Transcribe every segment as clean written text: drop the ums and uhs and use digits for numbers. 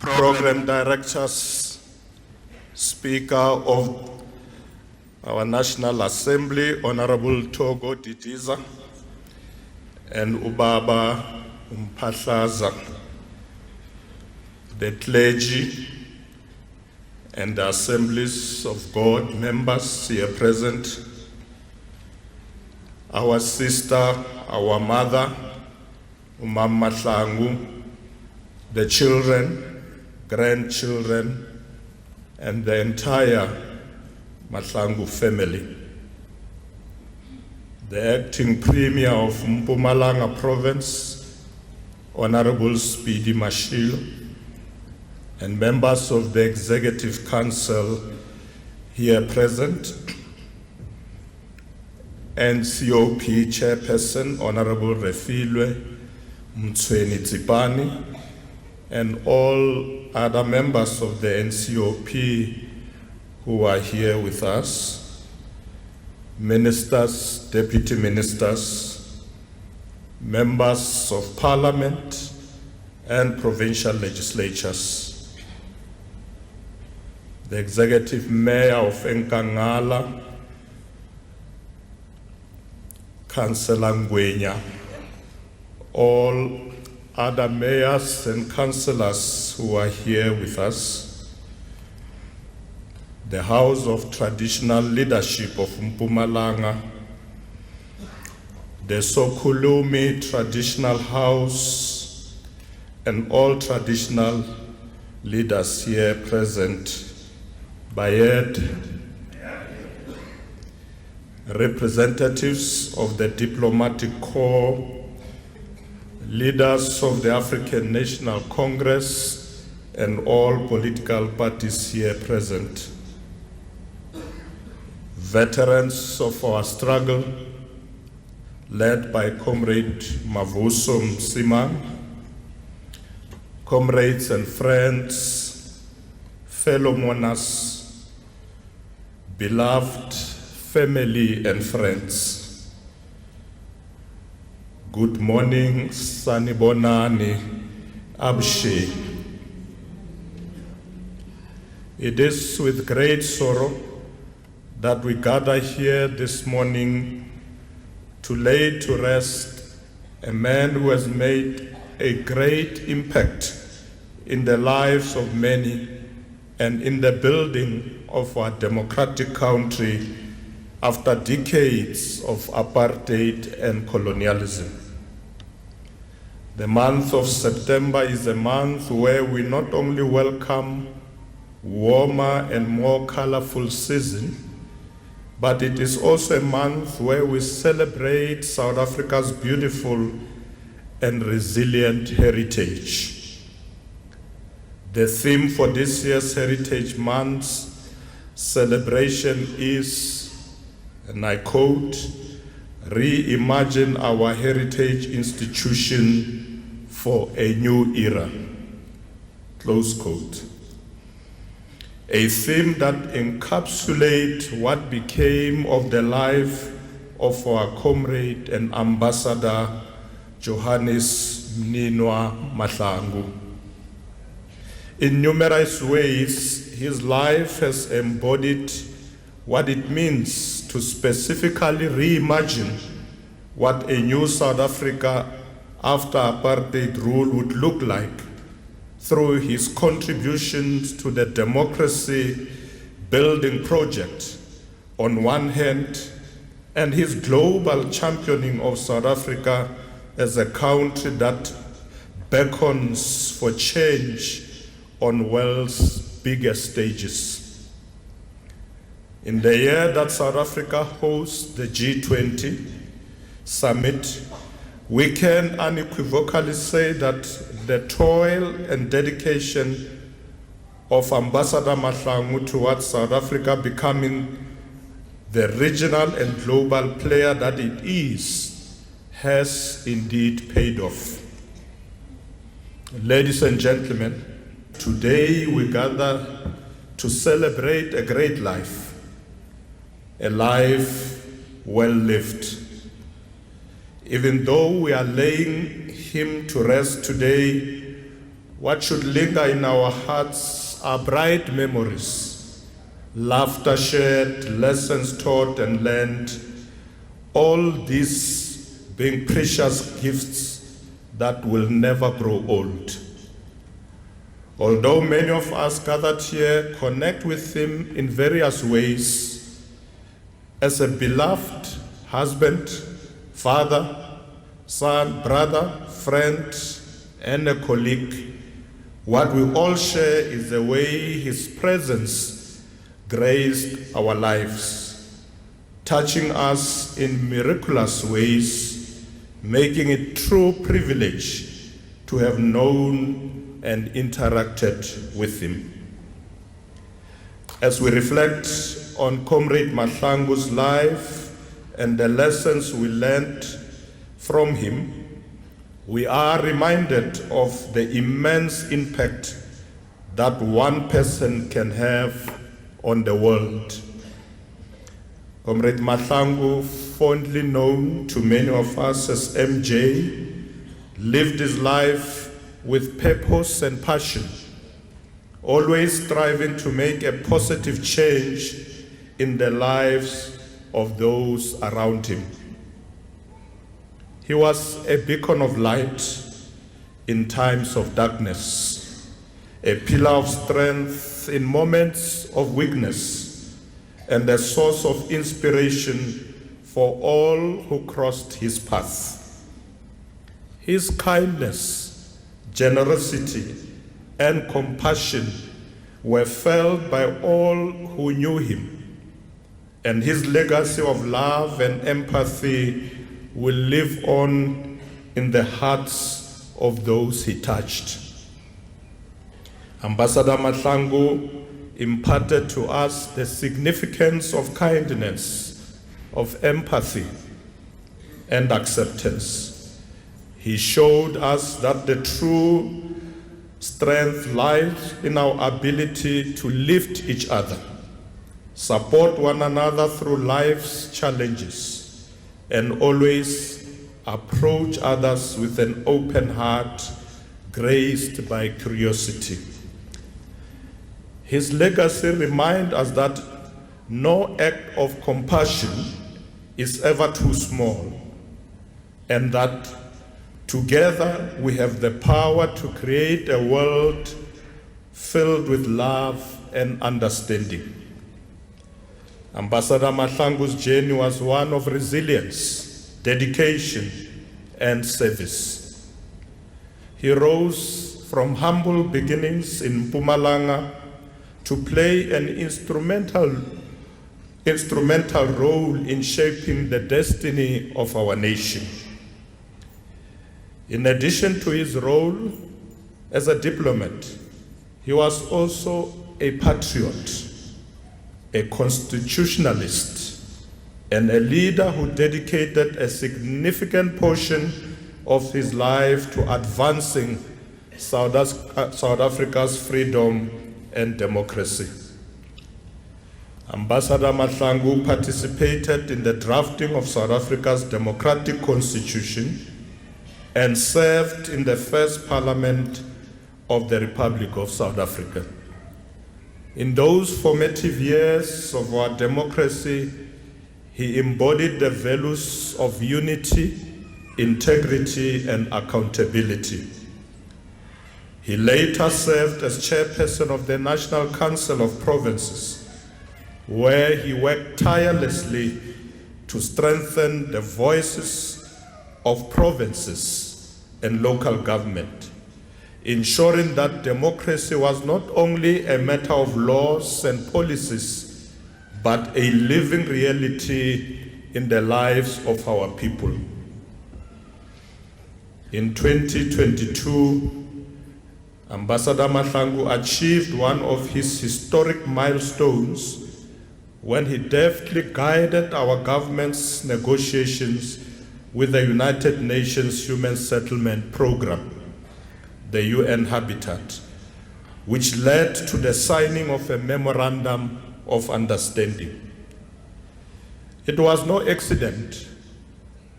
Program Directors, Speaker of our National Assembly, Honorable Togo Didiza, and Ubaba Mpahlaza, the clergy and the Assemblies of God members here present, our sister, our mother, Mninwa Mahlangu, the children, grandchildren, and the entire Mahlangu family. The Acting Premier of Mpumalanga Province, Honorable Speedy Mashilo, and members of the Executive Council here present, NCOP Chairperson, Honorable Refilwe Mtsweni-Tsipane, and all other members of the NCOP who are here with us, ministers, deputy ministers, members of parliament, and provincial legislatures. The executive mayor of Nkangala, Councillor Ngwenya, all other mayors and councillors who are here with us, the House of Traditional Leadership of Mpumalanga, the Sokhulumi Traditional House, and all traditional leaders here present, Bayed, representatives of the diplomatic corps, leaders of the African National Congress, and all political parties here present, veterans of our struggle, led by Comrade Mavuso Msimang, comrades and friends, fellow mourners, beloved family and friends. Good morning, Sanibonani, Abshe. It is with great sorrow that we gather here this morning to lay to rest a man who has made a great impact in the lives of many and in the building of our democratic country after decades of apartheid and colonialism. The month of September is a month where we not only welcome warmer and more colorful season, but it is also a month where we celebrate South Africa's beautiful and resilient heritage. The theme for this year's Heritage Month's celebration is, and I quote, "Reimagine our heritage institution for a new era," close quote. A theme that encapsulates what became of the life of our comrade and ambassador, Johannes Mninwa Mahlangu. In numerous ways, his life has embodied what it means to specifically reimagine what a new South Africa after apartheid rule would look like through his contributions to the democracy building project on one hand, and his global championing of South Africa as a country that beckons for change on world's biggest stages. In the year that South Africa hosts the G20 summit, we can unequivocally say that the toil and dedication of Ambassador Mahlangu towards South Africa becoming the regional and global player that it is has indeed paid off. Ladies and gentlemen, today we gather to celebrate a great life, a life well lived. Even though we are laying him to rest today, what should linger in our hearts are bright memories, laughter shared, lessons taught and learned, all these being precious gifts that will never grow old. Although many of us gathered here connect with him in various ways, as a beloved husband, father, son, brother, friend, and a colleague, what we all share is the way his presence graced our lives, touching us in miraculous ways, making it true privilege to have known and interacted with him. As we reflect on Comrade Mahlangu's life and the lessons we learned from him, we are reminded of the immense impact that one person can have on the world. Comrade Mahlangu, fondly known to many of us as MJ, lived his life with purpose and passion, always striving to make a positive change in the lives of those around him. He was a beacon of light in times of darkness, a pillar of strength in moments of weakness, and a source of inspiration for all who crossed his path. His kindness, generosity, and compassion were felt by all who knew him, and his legacy of love and empathy will live on in the hearts of those he touched. Ambassador Mahlangu imparted to us the significance of kindness, of empathy, and acceptance. He showed us that the true strength lies in our ability to lift each other, support one another through life's challenges, and always approach others with an open heart, graced by curiosity. His legacy reminds us that no act of compassion is ever too small, and that together we have the power to create a world filled with love and understanding. Ambassador Mahlangu's journey was one of resilience, dedication, and service. He rose from humble beginnings in Mpumalanga to play an instrumental role in shaping the destiny of our nation. In addition to his role as a diplomat, he was also a patriot, a constitutionalist, and a leader who dedicated a significant portion of his life to advancing South Africa's freedom and democracy. Ambassador Mahlangu participated in the drafting of South Africa's democratic constitution and served in the first parliament of the Republic of South Africa. In those formative years of our democracy, he embodied the values of unity, integrity, and accountability. He later served as chairperson of the National Council of Provinces, where he worked tirelessly to strengthen the voices of provinces and local government, ensuring that democracy was not only a matter of laws and policies, but a living reality in the lives of our people. In 2022, Ambassador Mahlangu achieved one of his historic milestones when he deftly guided our government's negotiations with the United Nations Human Settlement Program, the UN Habitat, which led to the signing of a memorandum of understanding. It was no accident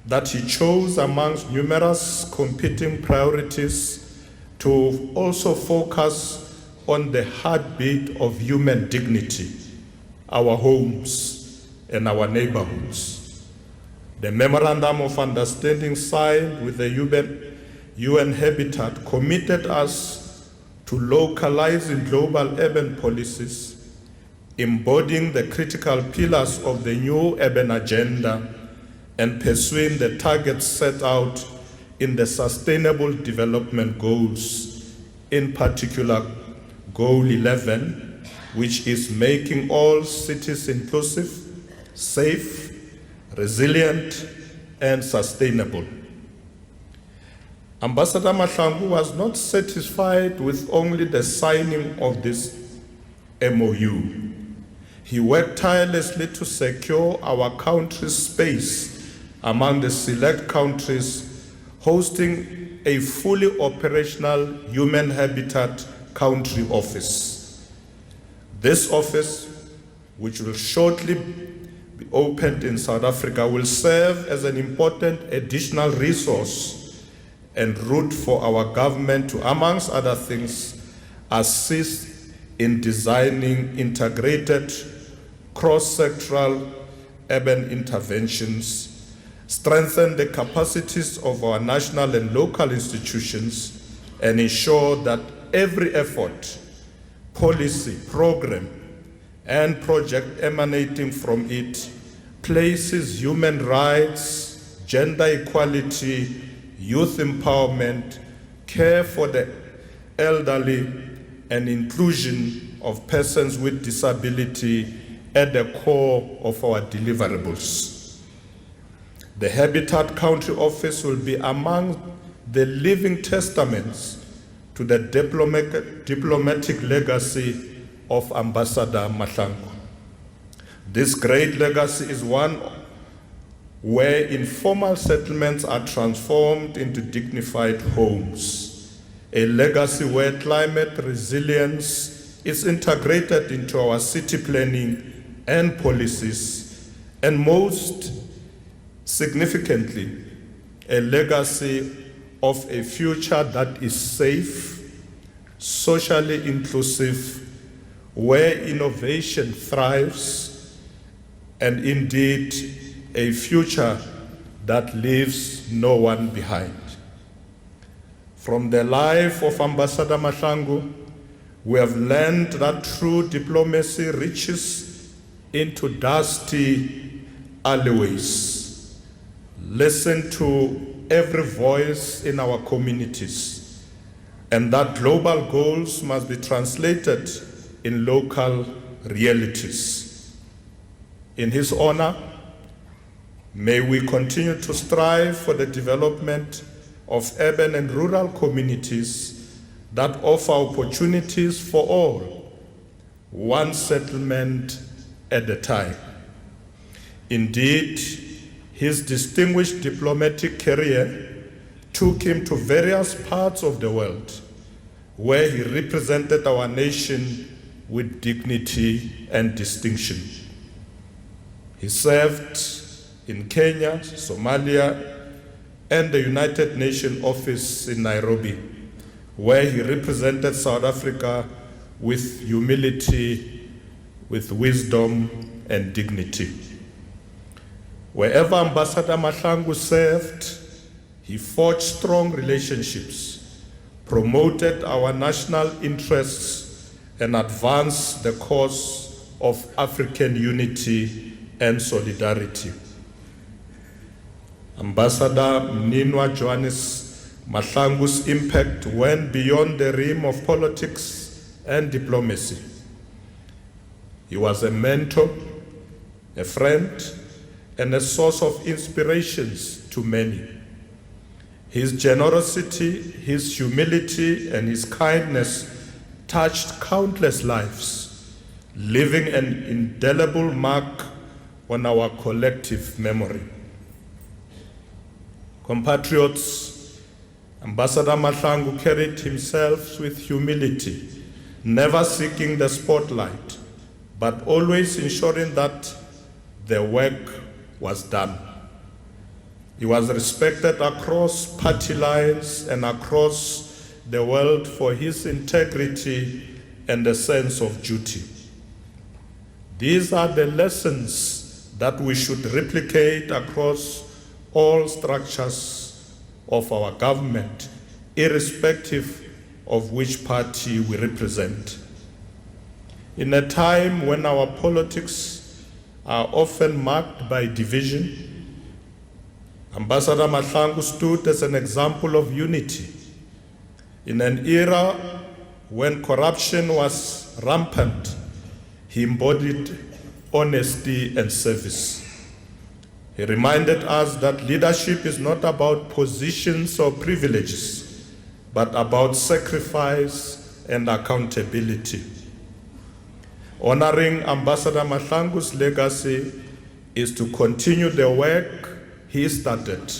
that he chose amongst numerous competing priorities to also focus on the heartbeat of human dignity, our homes and our neighborhoods. The Memorandum of Understanding signed with the UN Habitat committed us to localizing global urban policies, embodying the critical pillars of the new urban agenda, and pursuing the targets set out in the Sustainable Development Goals, in particular Goal 11, which is making all cities inclusive, safe, resilient, and sustainable. Ambassador Mahlangu was not satisfied with only the signing of this MOU. He worked tirelessly to secure our country's space among the select countries hosting a fully operational human habitat country office. This office, which will shortly be opened in South Africa, will serve as an important additional resource and route for our government to, amongst other things, assist in designing integrated cross-sectoral urban interventions, strengthen the capacities of our national and local institutions, and ensure that every effort, policy, program, and project emanating from it places human rights, gender equality, youth empowerment, care for the elderly, and inclusion of persons with disability at the core of our deliverables. The Habitat Country Office will be among the living testaments to the diplomatic legacy of Ambassador Mahlangu. This great legacy is one where informal settlements are transformed into dignified homes, a legacy where climate resilience is integrated into our city planning and policies, and most significantly, a legacy of a future that is safe, socially inclusive, where innovation thrives, and indeed a future that leaves no one behind. From the life of Ambassador Mahlangu, we have learned that true diplomacy reaches into dusty alleyways. Listen to every voice in our communities, and that global goals must be translated in local realities. In his honor, may we continue to strive for the development of urban and rural communities that offer opportunities for all, one settlement at a time. Indeed, his distinguished diplomatic career took him to various parts of the world, where he represented our nation with dignity and distinction. He served in Kenya, Somalia, and the United Nations office in Nairobi, where he represented South Africa with humility, with wisdom and dignity. Wherever Ambassador Mahlangu served, he forged strong relationships, promoted our national interests, and advanced the cause of African unity and solidarity. Ambassador Mninwa Johannes Mahlangu's impact went beyond the realm of politics and diplomacy. He was a mentor, a friend, and a source of inspirations to many. His generosity, his humility, and his kindness touched countless lives, leaving an indelible mark on our collective memory. Compatriots, Ambassador Mahlangu carried himself with humility, never seeking the spotlight, but always ensuring that the work was done. He was respected across party lines and across the world for his integrity and a sense of duty. These are the lessons that we should replicate across all structures of our government, irrespective of which party we represent. In a time when our politics are often marked by division, Ambassador Mahlangu stood as an example of unity. In an era when corruption was rampant, he embodied honesty and service. He reminded us that leadership is not about positions or privileges, but about sacrifice and accountability. Honoring Ambassador Mahlangu's legacy is to continue the work he started.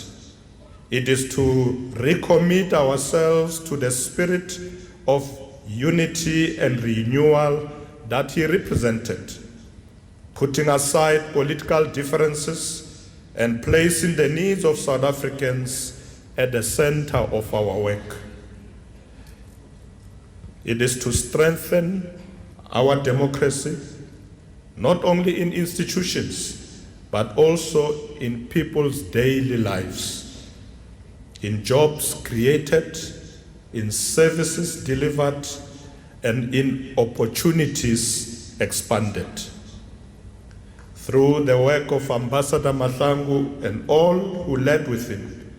It is to recommit ourselves to the spirit of unity and renewal that he represented, putting aside political differences and placing the needs of South Africans at the center of our work. It is to strengthen our democracy, not only in institutions, but also in people's daily lives, in jobs created, in services delivered, and in opportunities expanded. Through the work of Ambassador Mahlangu and all who led with him,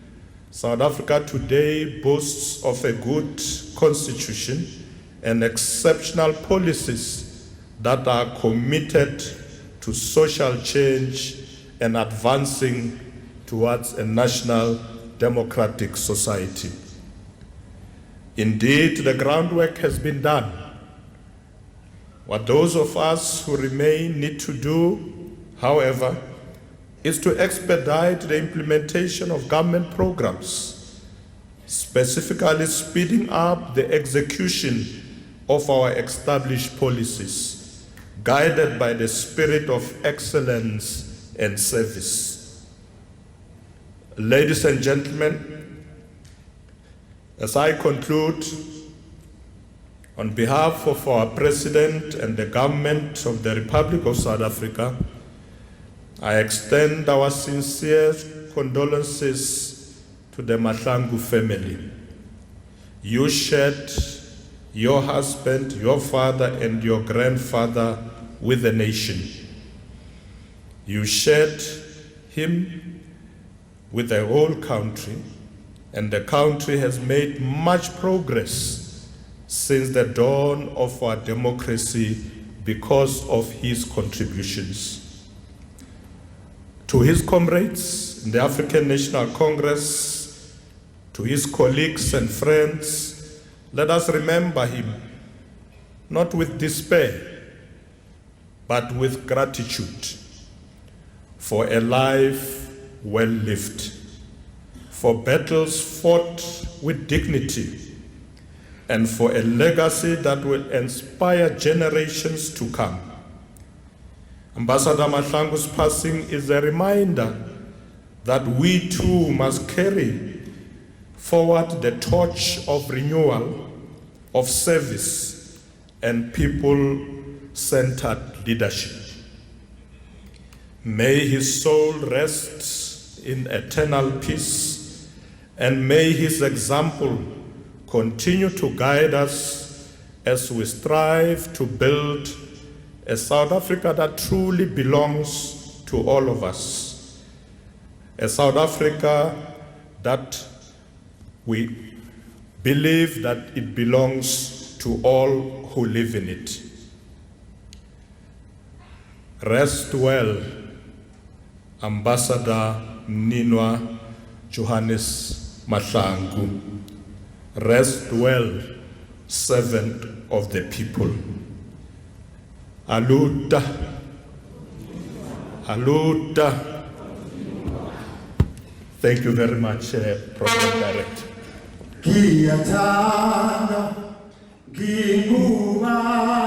South Africa today boasts of a good constitution and exceptional policies that are committed to social change and advancing towards a national democratic society. Indeed, the groundwork has been done. What those of us who remain need to do, however, is to expedite the implementation of government programs, specifically speeding up the execution of our established policies, guided by the spirit of excellence and service. Ladies and gentlemen, as I conclude, on behalf of our President and the government of the Republic of South Africa, I extend our sincere condolences to the Mahlangu family. You shared your husband, your father, and your grandfather with the nation. You shared him with the whole country, and the country has made much progress since the dawn of our democracy because of his contributions. To his comrades in the African National Congress, to his colleagues and friends, let us remember him, not with despair, but with gratitude for a life well lived, for battles fought with dignity, and for a legacy that will inspire generations to come. Ambassador Mahlangu's passing is a reminder that we too must carry forward the torch of renewal, of service, and people-centered leadership. May his soul rest in eternal peace, and may his example continue to guide us as we strive to build a South Africa that truly belongs to all of us. A South Africa that we believe that it belongs to all who live in it. Rest well, Ambassador Mninwa Johannes Mahlangu. Rest well, servant of the people. Aluta. Aluta. Thank you very much, Program Director. Giyathanda, nginguma.